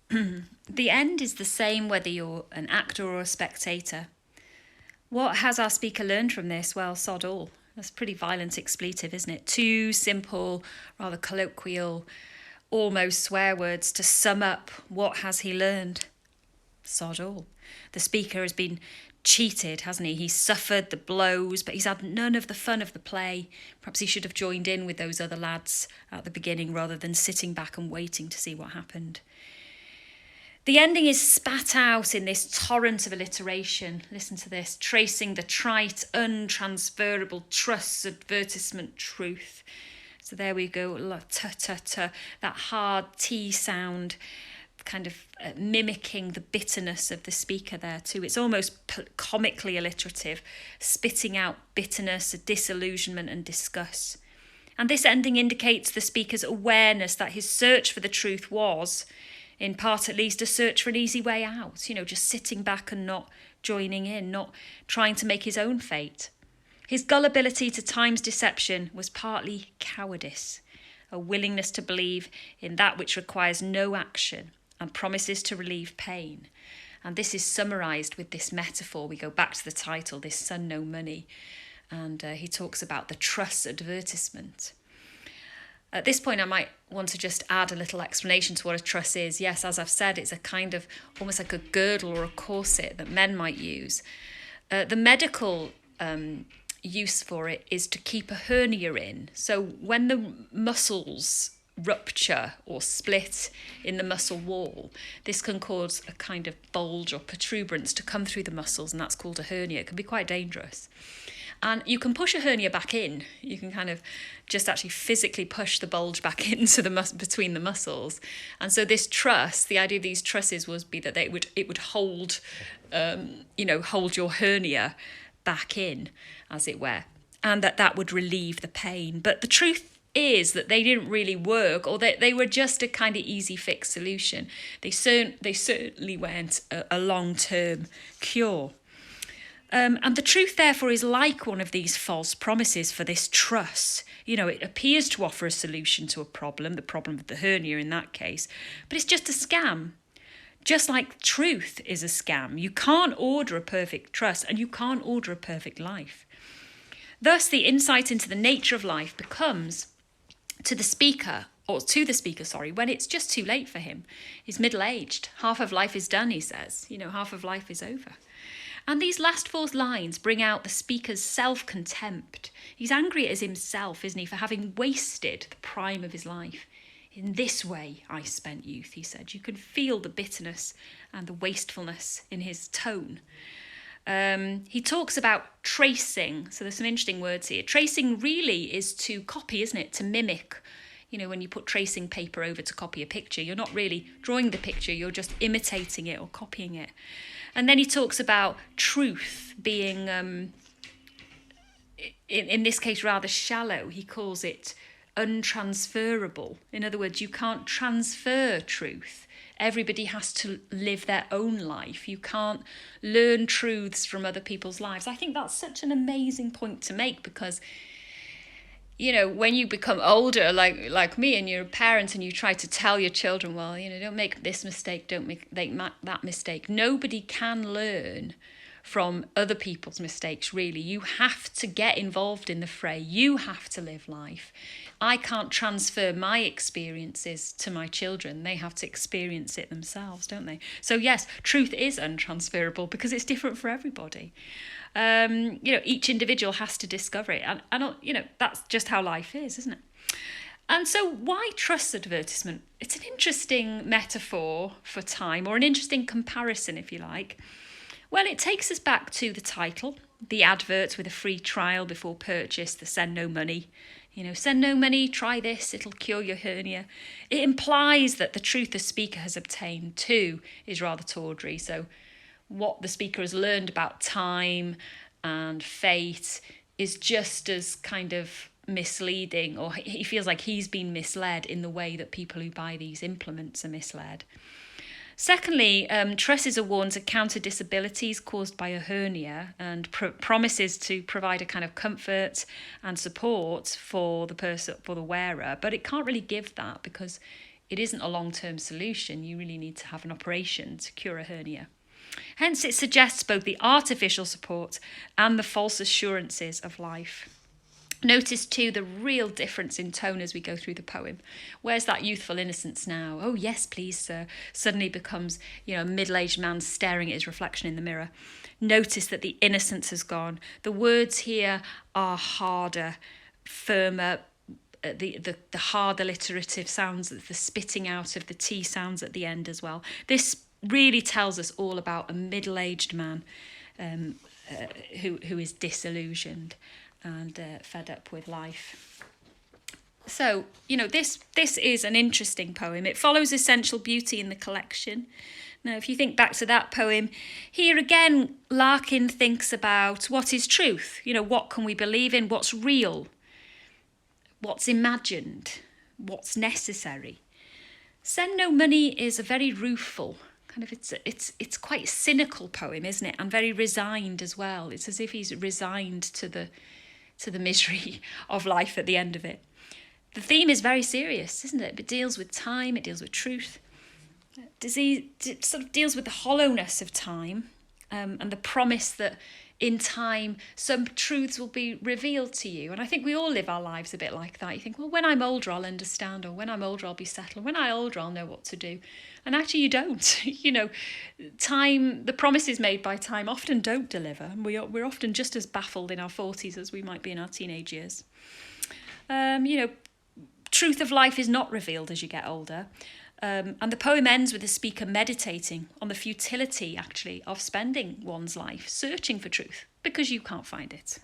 The end is the same whether you're an actor or a spectator. What has our speaker learned from this? Well, sod all. That's a pretty violent expletive, isn't it? Two simple, rather colloquial, almost swear words to sum up what has he learned. Sod all. The speaker has been cheated, hasn't he? He's suffered the blows, but he's had none of the fun of the play. Perhaps he should have joined in with those other lads at the beginning rather than sitting back and waiting to see what happened. The ending is spat out in this torrent of alliteration. Listen to this. Tracing the trite, untransferable truss advertisement truth. So there we go. That hard T sound, kind of mimicking the bitterness of the speaker there too. It's almost comically alliterative, spitting out bitterness, disillusionment and disgust. And this ending indicates the speaker's awareness that his search for the truth was, in part at least, a search for an easy way out, just sitting back and not joining in, not trying to make his own fate. His gullibility to time's deception was partly cowardice, a willingness to believe in that which requires no action and promises to relieve pain. And this is summarised with this metaphor. We go back to the title, This Son No Money, and he talks about the truss advertisement. At this point, I might want to just add a little explanation to what a truss is. Yes, as I've said, it's a kind of almost like a girdle or a corset that men might use. The medical use for it is to keep a hernia in. So when the muscles rupture or split in the muscle wall, this can cause a kind of bulge or protuberance to come through the muscles, and that's called a hernia. It can be quite dangerous. And you can push a hernia back in. You can kind of just actually physically push the bulge back into the between the muscles. And so this truss, the idea of these trusses was that it would hold, hold your hernia back in, as it were, and that would relieve the pain. But the truth is that they didn't really work, or they were just a kind of easy fix solution. They certainly weren't a long-term cure. And the truth, therefore, is like one of these false promises for this truss. It appears to offer a solution to a problem, the problem of the hernia in that case, but it's just a scam. Just like truth is a scam. You can't order a perfect truss, and you can't order a perfect life. Thus, the insight into the nature of life becomes to the speaker, when it's just too late for him. He's middle-aged. Half of life is done, he says. Half of life is over. And these last four lines bring out the speaker's self-contempt. He's angry at himself, isn't he, for having wasted the prime of his life. In this way I spent youth, he said. You can feel the bitterness and the wastefulness in his tone. He talks about tracing. So there's some interesting words here. Tracing really is to copy, isn't it? To mimic. When you put tracing paper over to copy a picture, you're not really drawing the picture, you're just imitating it or copying it. And then he talks about truth being, in this case, rather shallow. He calls it untransferable. In other words, you can't transfer truth. Everybody has to live their own life. You can't learn truths from other people's lives. I think that's such an amazing point to make because, when you become older, like me, and you're a parent and you try to tell your children, well, don't make this mistake, don't make that mistake. Nobody can learn from other people's mistakes, really. You have to get involved in the fray. You have to live life. I can't transfer my experiences to my children. They have to experience it themselves, don't they? So yes, truth is untransferable because it's different for everybody. Each individual has to discover it. And that's just how life is, isn't it? And so why truss advertisement? It's an interesting metaphor for time, or an interesting comparison, if you like. Well, it takes us back to the title, the advert with a free trial before purchase, the send no money. Send no money, try this, it'll cure your hernia. It implies that the truth the speaker has obtained too is rather tawdry. So what the speaker has learned about time and fate is just as kind of misleading, or he feels like he's been misled in the way that people who buy these implements are misled. Secondly, trusses are worn to counter disabilities caused by a hernia and promises to provide a kind of comfort and support for the person, for the wearer, but it can't really give that because it isn't a long-term solution. You really need to have an operation to cure a hernia. Hence, it suggests both the artificial support and the false assurances of life. Notice too the real difference in tone as we go through the poem. Where's that youthful innocence now? Oh yes, please, sir. Suddenly becomes, a middle-aged man staring at his reflection in the mirror. Notice that the innocence has gone. The words here are harder, firmer. The hard alliterative sounds, the spitting out of the T sounds at the end as well. This really tells us all about a middle-aged man who is disillusioned and fed up with life. So, this is an interesting poem. It follows essential beauty in the collection. Now, if you think back to that poem, here again, Larkin thinks about what is truth. What can we believe in? What's real? What's imagined? What's necessary? Send No Money is a very rueful, it's quite cynical poem, isn't it? And very resigned as well. It's as if he's resigned to the misery of life at the end of it. The theme is very serious, isn't it? It deals with time, it deals with truth. It sort of deals with the hollowness of time and the promise that in time some truths will be revealed to you. And I think we all live our lives a bit like that. You think, well, when I'm older, I'll understand, or when I'm older, I'll be settled. When I'm older, I'll know what to do. And actually you don't. Time, the promises made by time often don't deliver. And we're often just as baffled in our 40s as we might be in our teenage years. Truth of life is not revealed as you get older. And the poem ends with the speaker meditating on the futility, actually, of spending one's life searching for truth because you can't find it.